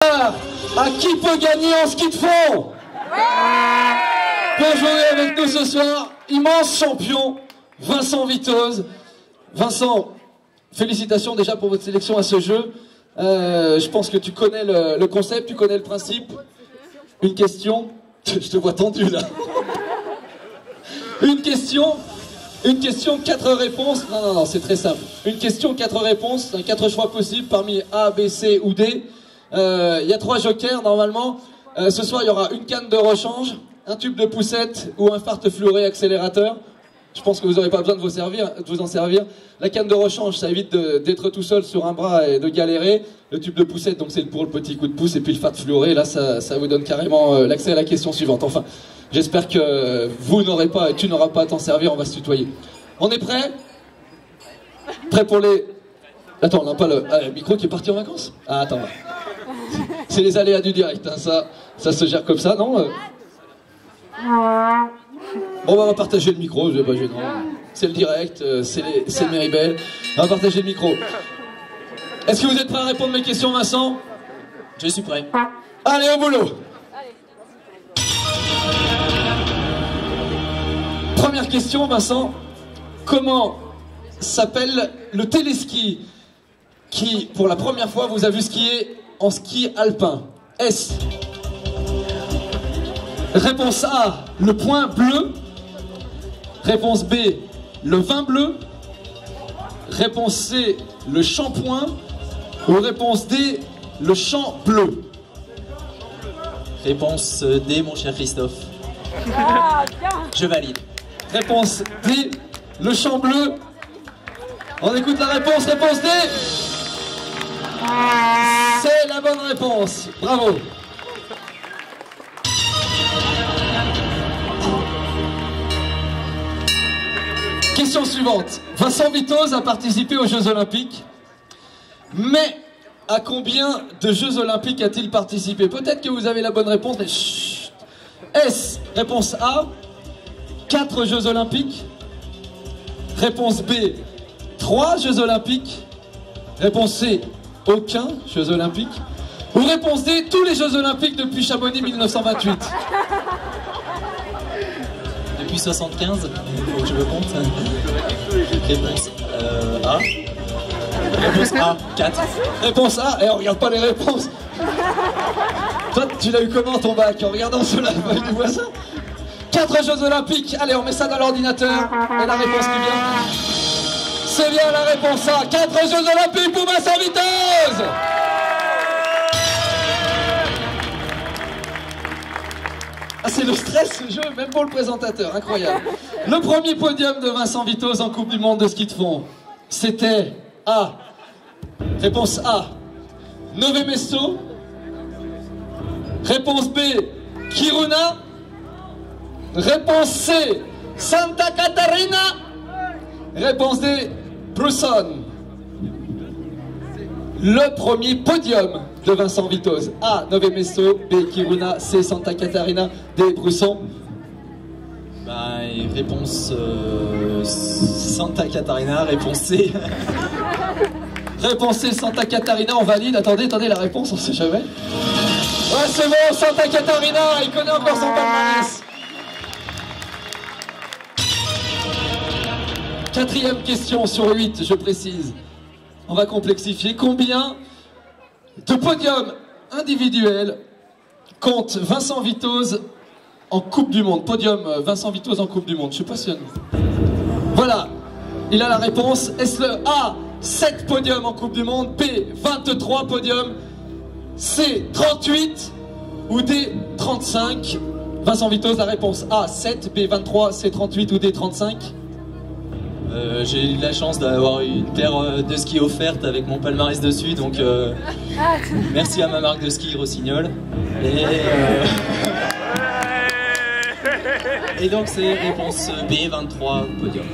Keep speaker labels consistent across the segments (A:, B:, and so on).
A: À qui peut gagner en ski de fond? Pour jouer avec nous ce soir, immense champion, Vincent Vitoz. Vincent, félicitations déjà pour votre sélection à ce jeu. Je pense que tu connais le concept, tu connais le principe. Une question, je te vois tendu là. Une question, 4 réponses. Non, c'est très simple. Une question, 4 réponses, 4 choix possibles parmi A, B, C ou D. Il y a 3 jokers normalement. Ce soir il y aura une canne de rechange, un tube de poussette ou un fart fluoré accélérateur. Je pense que vous n'aurez pas besoin de vous en servir. La canne de rechange, ça évite d'être tout seul sur un bras et de galérer. Le tube de poussette, donc c'est pour le petit coup de pouce. Et puis le fart fluoré, là ça vous donne carrément l'accès à la question suivante. Enfin, j'espère que tu n'auras pas à t'en servir, on va se tutoyer. On est prêt? Prêt pour les... Attends, on n'a pas le micro qui est parti en vacances? Ah, attends. C'est les aléas du direct, hein, ça se gère comme ça, non? Bon, on va partager le micro, c'est pas gênant. C'est le direct, c'est Méribel. On va partager le micro. Est-ce que vous êtes prêts à répondre à mes questions, Vincent?
B: Je suis prêt.
A: Allez, au boulot. Première question, Vincent. Comment s'appelle le téléski qui, pour la première fois, vous a vu skier en ski alpin? S. Réponse A, le point bleu. Réponse B, le vin bleu. Réponse C, le shampoing. Ou réponse D, le champ bleu.
B: Réponse D, mon cher Christophe. Je valide.
A: Réponse D, le champ bleu. On écoute la réponse, réponse D. C'est la bonne réponse. Bravo. Question suivante. Vincent Vitoz a participé aux Jeux Olympiques. Mais à combien de Jeux Olympiques a-t-il participé? Peut-être que vous avez la bonne réponse, mais chut. S. Réponse A, 4 Jeux Olympiques. Réponse B, 3 Jeux Olympiques. Réponse C, aucun Jeux Olympiques. Ou réponse D, tous les Jeux Olympiques depuis Chamonix 1928.
B: Depuis 75, il faut que je me compte. Réponse A. Réponse A, 4.
A: Réponse A, et on regarde pas les réponses. Toi, tu l'as eu comment ton bac? En regardant sur la feuille du voisin? 4 Jeux Olympiques. Allez, on met ça dans l'ordinateur. Et la réponse qui vient? C'est bien la réponse A. 4 Jeux Olympiques pour Vincent Vitoz. Ah, c'est le stress ce jeu, même pour le présentateur, incroyable. Le premier podium de Vincent Vitoz en Coupe du Monde de ski de fond, c'était A. Réponse A, Nové Mesto. Réponse B, Kiruna. Réponse C, Santa Catarina. Réponse D, Brusson. Le premier podium de Vincent Vitoz. A, Nové Mesto. B, Kiruna. C, Santa Catarina. D, Brusson.
B: Réponse Santa Catarina. Réponse C.
A: Réponse C, Santa Catarina. On valide. Attendez la réponse, on sait jamais. Ouais, c'est bon, Santa Catarina. Il connaît encore son palmarès. 4e question sur 8, je précise. On va complexifier. Combien de podiums individuels compte Vincent Vitoz en Coupe du Monde? Podium Vincent Vitoz en Coupe du Monde. Je suis passionné. Voilà. Il a la réponse. Est-ce le A, 7 podiums en Coupe du Monde? B, 23 podiums? C, 38? Ou D, 35? Vincent Vitoz, la réponse A, 7, B, 23, C, 38 ou D, 35?
B: J'ai eu la chance d'avoir une paire de skis offerte avec mon palmarès dessus, donc merci à ma marque de ski Rossignol. Et donc c'est réponse B, 23 podium.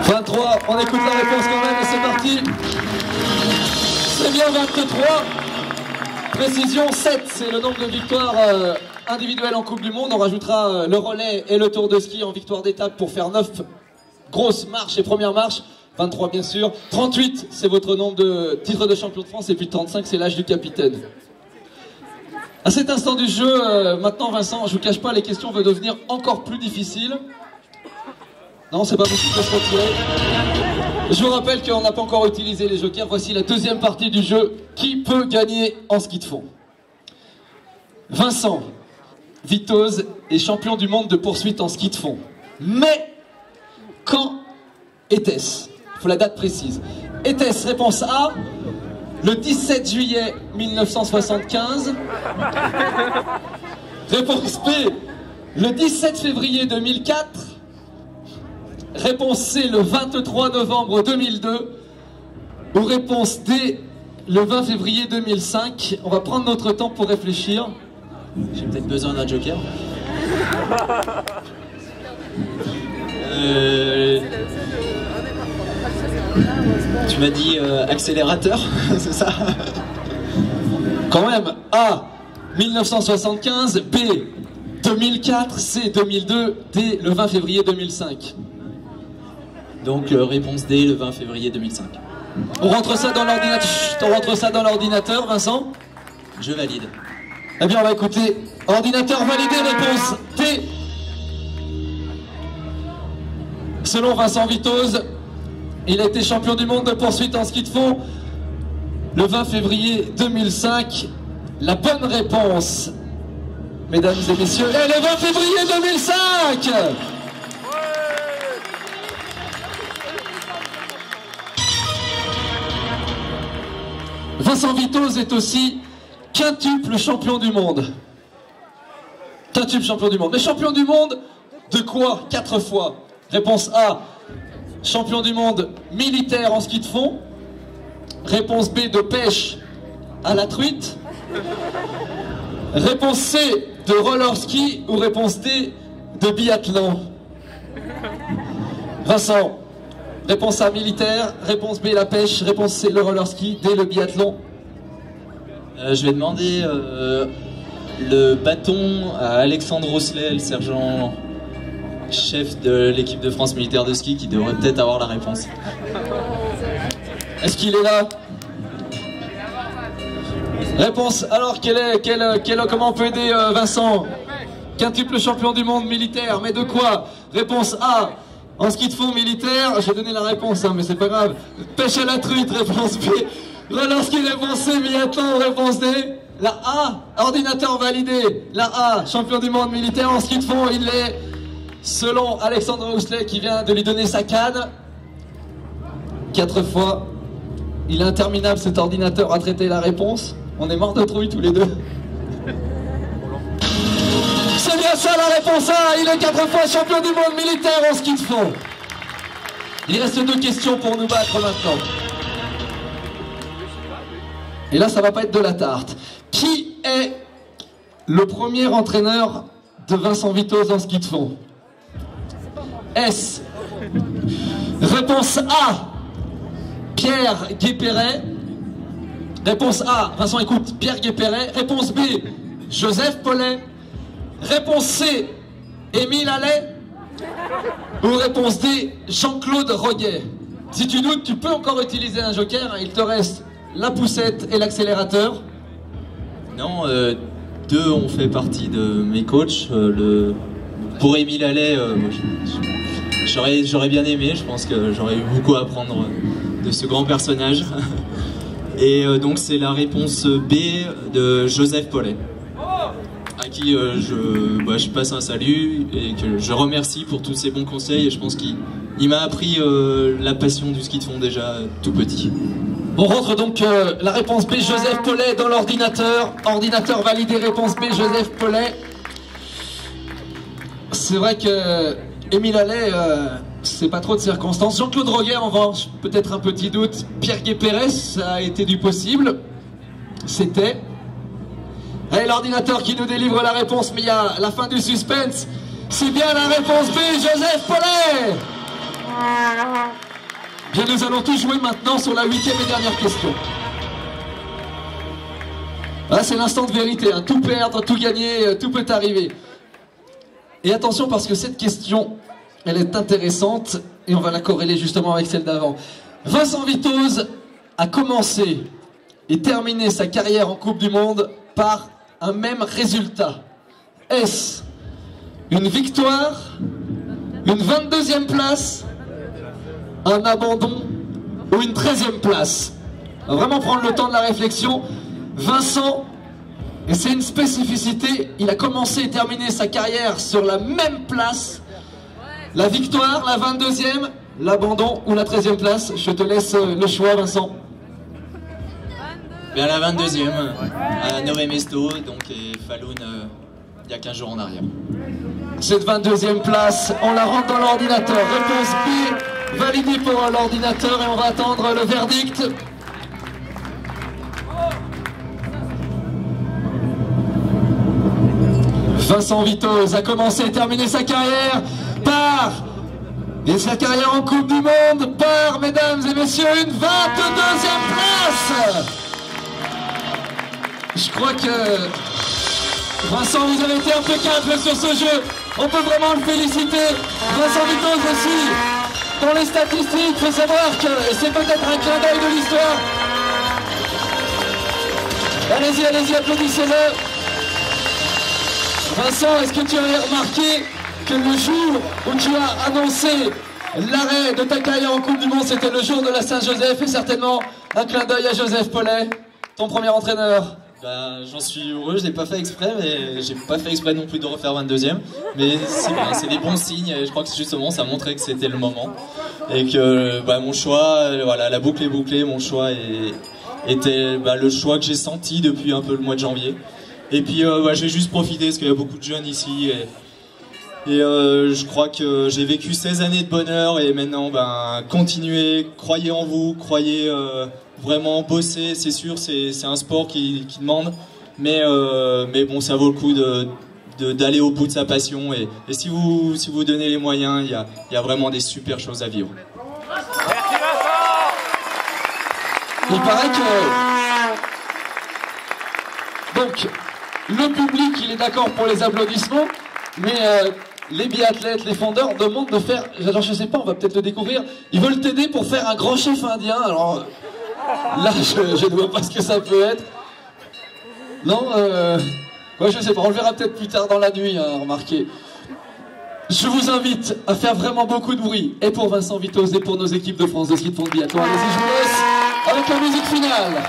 A: 23, on écoute la réponse quand même et c'est parti. C'est bien 23. Précision 7, c'est le nombre de victoires individuelles en Coupe du Monde. On rajoutera le relais et le tour de ski en victoire d'étape pour faire 9 grosses marches et premières marches. 23 bien sûr. 38, c'est votre nombre de titres de champion de France. Et puis 35, c'est l'âge du capitaine. À cet instant du jeu, maintenant Vincent, je vous cache pas, les questions vont devenir encore plus difficiles. Non, c'est pas possible de se retirer. Je vous rappelle qu'on n'a pas encore utilisé les jokers. Voici la deuxième partie du jeu. Qui peut gagner en ski de fond? Vincent Vitoz est champion du monde de poursuite en ski de fond. Mais quand était-ce? Il faut la date précise. Était-ce réponse A, le 17 juillet 1975? Réponse B, le 17 février 2004? Réponse C, le 23 novembre 2002? Ou réponse D, le 20 février 2005? On va prendre notre temps pour réfléchir.
B: J'ai peut-être besoin d'un joker. Tu m'as dit accélérateur, c'est ça?
A: Quand même, A, 1975, B, 2004, C, 2002, D, le 20 février 2005.
B: Donc réponse D, le 20 février 2005.
A: On rentre ça dans l'ordinateur. On rentre ça dans l'ordinateur, Vincent?
B: Je valide.
A: Eh bien, on va écouter. Ordinateur validé, réponse D. Selon Vincent Vitoz, il a été champion du monde de poursuite en ski de fond le 20 février 2005. La bonne réponse, mesdames et messieurs, est le 20 février 2005. Vincent Vitoz est aussi quintuple champion du monde. Quintuple champion du monde. Mais champion du monde de quoi? 4 fois. Réponse A, champion du monde militaire en ski de fond. Réponse B, de pêche à la truite. Réponse C, de roller ski. Ou réponse D, de biathlon. Vincent, réponse A, militaire. Réponse B, la pêche. Réponse C, le roller ski. D, le biathlon.
B: Je vais demander le bâton à Alexandre Rousselet, le sergent chef de l'équipe de France militaire de ski, qui devrait peut-être avoir la réponse.
A: Est-ce qu'il est là? Réponse. Alors, comment on peut aider Vincent? Quintuple champion du monde militaire, mais de quoi? Réponse A, en ski de fond militaire. J'ai donné la réponse, hein, mais c'est pas grave. Pêche à la truite, réponse B. Roller ski, réponse C. Biathlon, réponse D. La A, ordinateur validé. La A, champion du monde militaire en ski de fond, il est, selon Alexandre Rousselet, qui vient de lui donner sa canne. 4 fois. Il est interminable, cet ordinateur, à traiter la réponse. On est mort de trouille tous les deux. C'est bien ça la réponse A. Il est 4 fois champion du monde militaire en ski de fond. Il reste 2 questions pour nous battre maintenant. Et là, ça va pas être de la tarte. Qui est le premier entraîneur de Vincent Vitoz en ski de fond? S. Réponse A, Pierre Guépéret. Réponse A, Vincent écoute, Pierre Guépéret. Réponse B, Joseph Paulet. Réponse C, Émile Allais. Ou réponse D, Jean-Claude Roguet. Si tu doutes, tu peux encore utiliser un joker. Il te reste la poussette et l'accélérateur.
B: Non, 2 ont fait partie de mes coachs. Pour Émile Allais, j'aurais bien aimé. Je pense que j'aurais eu beaucoup à apprendre de ce grand personnage. Et donc c'est la réponse B de Joseph Paulet, à qui je passe un salut et que je remercie pour tous ses bons conseils. Et je pense qu'il m'a appris la passion du ski de fond déjà tout petit.
A: On rentre donc la réponse B, Joseph Paulet, dans l'ordinateur. Ordinateur validé, réponse B, Joseph Paulet. C'est vrai que Émile Allais, c'est pas trop de circonstances. Jean-Claude Roguet, en revanche, peut-être un petit doute. Pierre Guépéret, ça a été du possible. C'était. Et l'ordinateur qui nous délivre la réponse, mais il y a la fin du suspense. C'est bien la réponse B, Joseph Paulet. Bien, nous allons tous jouer maintenant sur la 8e et dernière question. Là, c'est l'instant de vérité, hein. Tout perdre, tout gagner, tout peut arriver. Et attention, parce que cette question, elle est intéressante et on va la corréler justement avec celle d'avant. Vincent Vitoz a commencé et terminé sa carrière en Coupe du Monde par un même résultat? Est-ce une victoire, une 22e place, un abandon ou une 13e place? On va vraiment prendre le temps de la réflexion. Vincent, et c'est une spécificité, il a commencé et terminé sa carrière sur la même place. La victoire, la 22e, l'abandon ou la 13e place? Je te laisse le choix, Vincent.
B: Bien, la 22e, à Nové Mesto, donc, et Falun, il y a 15 jours en arrière.
A: Cette 22e place, on la rentre dans l'ordinateur. Réponse B, validée pour l'ordinateur, et on va attendre le verdict. Vincent Vitoz a commencé et terminé sa carrière par, et sa carrière en Coupe du Monde, par, mesdames et messieurs, une 22e place. Je crois que Vincent, vous avez été impeccable sur ce jeu. On peut vraiment le féliciter. Vincent Vitoz aussi, dans les statistiques, il faut savoir que c'est peut-être un clin d'œil de l'histoire. Allez-y, allez-y, applaudissez-le. Vincent, est-ce que tu avais remarqué que le jour où tu as annoncé l'arrêt de ta carrière en Coupe du Monde, c'était le jour de la Saint-Joseph, et certainement un clin d'œil à Joseph Paulet, ton premier entraîneur?
B: Bah, j'en suis heureux, je l'ai pas fait exprès, mais j'ai pas fait exprès non plus de refaire 22e. Mais c'est bien, c'est des bons signes, et je crois que justement ça montrait que c'était le moment. Et que bah, mon choix, voilà, la boucle est bouclée, mon choix était le choix que j'ai senti depuis un peu le mois de janvier. Et puis j'ai juste profité parce qu'il y a beaucoup de jeunes ici, et je crois que j'ai vécu 16 années de bonheur, et maintenant continuez, croyez en vous, croyez vraiment, bosser, c'est sûr, c'est un sport qui demande, mais bon, ça vaut le coup d'aller au bout de sa passion, et si vous donnez les moyens, il y a vraiment des super choses à vivre.
A: Il paraît que... Donc, le public, il est d'accord pour les applaudissements, mais les biathlètes, les fondeurs demandent de faire... Alors, je sais pas, on va peut-être le découvrir. Ils veulent t'aider pour faire un grand chef indien. Alors, là, je ne vois pas ce que ça peut être. Non, ouais, je sais pas, on le verra peut-être plus tard dans la nuit, hein, remarquez. Je vous invite à faire vraiment beaucoup de bruit, et pour Vincent Vitoz et pour nos équipes de France de ski de fond de biathlon. Allez-y, je vous laisse avec la musique finale.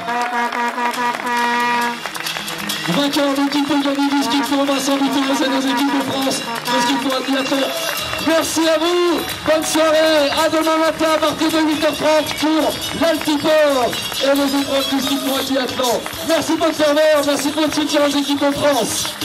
A: Vainqueur donc il peut gagner du ski de fond, Vincent Vitoz et nos équipes de France de ski de fond de biathlon. Merci à vous, bonne soirée, à demain matin à partir de 8h30 pour l'Altiport et les épreuves du ski de fond et biathlon. Merci pour le serveur, merci pour le soutien aux équipes de France.